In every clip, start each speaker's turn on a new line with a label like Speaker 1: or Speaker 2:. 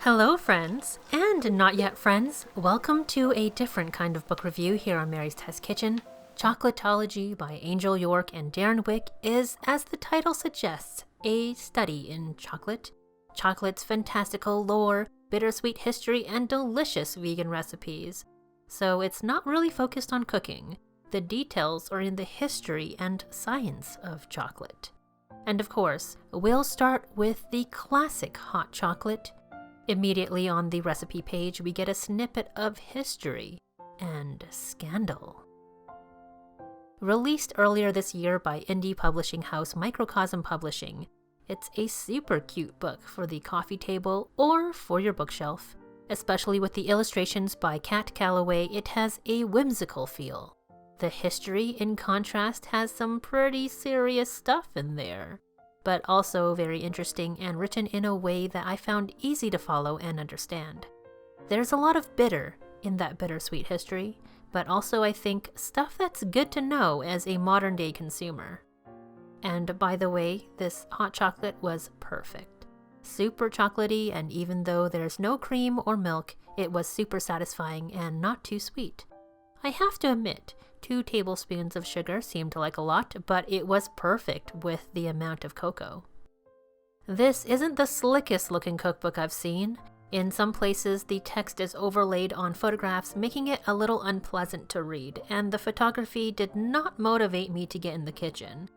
Speaker 1: Hello friends, and not yet friends. Welcome to a different kind of book review here on Mary's Test Kitchen. Chocolatology by Angel York and Darin Wick is, as the title suggests, a study in chocolate, chocolate's fantastical lore, bittersweet history, and delicious vegan recipes. So it's not really focused on cooking. The details are in the history and science of chocolate. And of course, we'll start with the classic hot chocolate. Immediately on the recipe page, we get a snippet of history and scandal. Released earlier this year by indie publishing house Microcosm Publishing, it's a super cute book for the coffee table or for your bookshelf. Especially with the illustrations by Kat Calloway, it has a whimsical feel. The history, in contrast, has some pretty serious stuff in there, but also very interesting and written in a way that I found easy to follow and understand. There's a lot of bitter in that bittersweet history, but also I think stuff that's good to know as a modern day consumer. And by the way, this hot chocolate was perfect. Super chocolatey, and even though there's no cream or milk, it was super satisfying and not too sweet. I have to admit, 2 tablespoons of sugar seemed like a lot, but it was perfect with the amount of cocoa. This isn't the slickest looking cookbook I've seen. In some places, the text is overlaid on photographs, making it a little unpleasant to read, and the photography did not motivate me to get in the kitchen.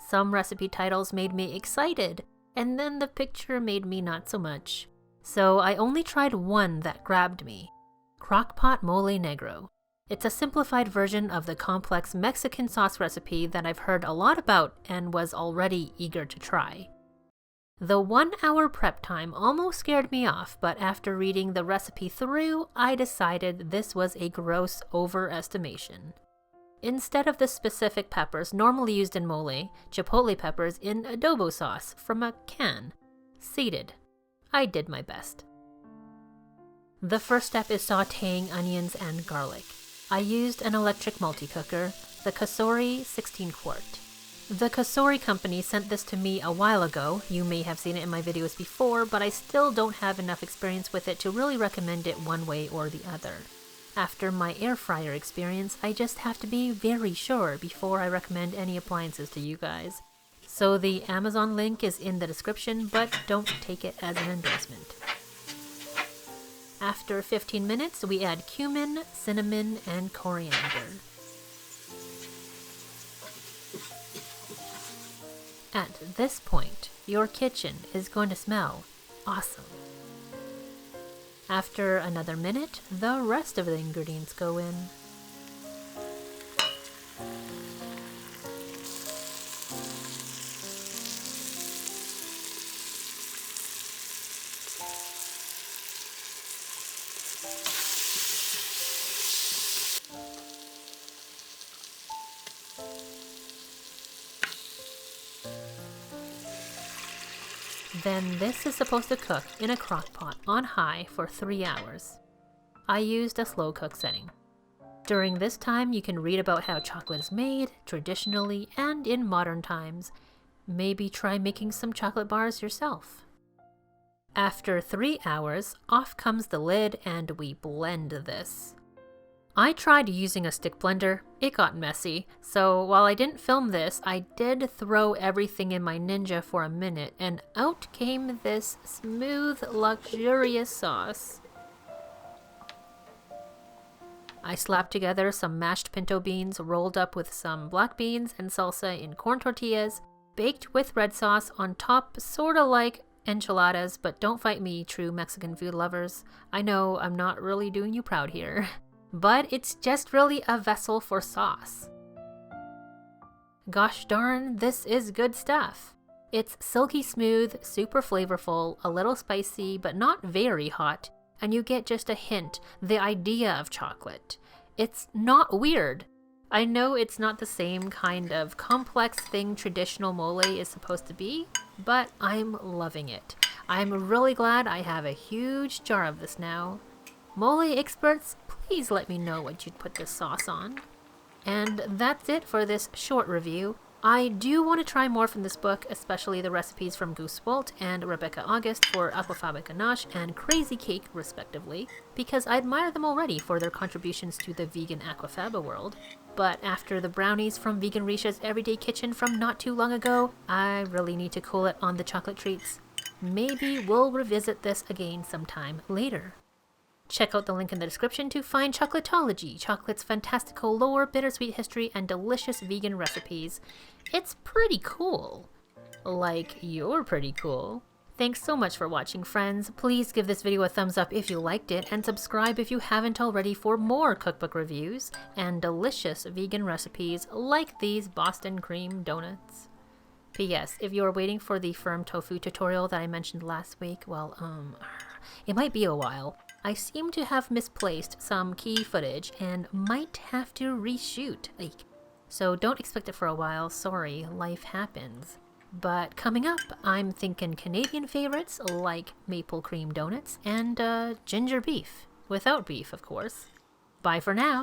Speaker 1: Some recipe titles made me excited, and then the picture made me not so much. So I only tried one that grabbed me: Crockpot Mole Negro. It's a simplified version of the complex Mexican sauce recipe that I've heard a lot about and was already eager to try. The 1-hour prep time almost scared me off, but after reading the recipe through, I decided this was a gross overestimation. Instead of the specific peppers normally used in mole, chipotle peppers in adobo sauce from a can. Seeded. I did my best. The first step is sautéing onions and garlic. I used an electric multi-cooker, the Cosori 16 quart. The Cosori company sent this to me a while ago. You may have seen it in my videos before, but I still don't have enough experience with it to really recommend it one way or the other. After my air fryer experience, I just have to be very sure before I recommend any appliances to you guys. So the Amazon link is in the description, but don't take it as an endorsement. After 15 minutes, we add cumin, cinnamon, and coriander. At this point, your kitchen is going to smell awesome. After another minute, the rest of the ingredients go in. Then this is supposed to cook in a crock pot on high for 3 hours. I used a slow cook setting. During this time, you can read about how chocolate is made, traditionally and in modern times. Maybe try making some chocolate bars yourself. After 3 hours, off comes the lid and we blend this. I tried using a stick blender. It got messy, so while I didn't film this, I did throw everything in my Ninja for a minute, and out came this smooth, luxurious sauce. I slapped together some mashed pinto beans rolled up with some black beans and salsa in corn tortillas, baked with red sauce on top, sorta like enchiladas, but don't fight me, true Mexican food lovers. I know I'm not really doing you proud here. But it's just really a vessel for sauce. Gosh darn, this is good stuff. It's silky smooth, super flavorful, a little spicy, but not very hot, and you get just a hint, the idea of chocolate. It's not weird. I know it's not the same kind of complex thing traditional mole is supposed to be, but I'm loving it. I'm really glad I have a huge jar of this now. Mole experts, please let me know what you'd put this sauce on. And that's it for this short review. I do want to try more from this book, especially the recipes from Goose Walt and Rebecca August for aquafaba ganache and crazy cake, respectively, because I admire them already for their contributions to the vegan aquafaba world. But after the brownies from Vegan Richa's Everyday Kitchen from not too long ago, I really need to cool it on the chocolate treats. Maybe we'll revisit this again sometime later. Check out the link in the description to find Chocolatology, chocolate's fantastical lore, bittersweet history, and delicious vegan recipes. It's pretty cool. Like, you're pretty cool. Thanks so much for watching, friends. Please give this video a thumbs up if you liked it, and subscribe if you haven't already for more cookbook reviews and delicious vegan recipes like these Boston cream donuts. P.S. If you're waiting for the firm tofu tutorial that I mentioned last week, well, it might be a while. I seem to have misplaced some key footage and might have to reshoot. So don't expect it for a while. Sorry, life happens. But coming up, I'm thinking Canadian favorites like maple cream donuts and ginger beef. Without beef, of course. Bye for now.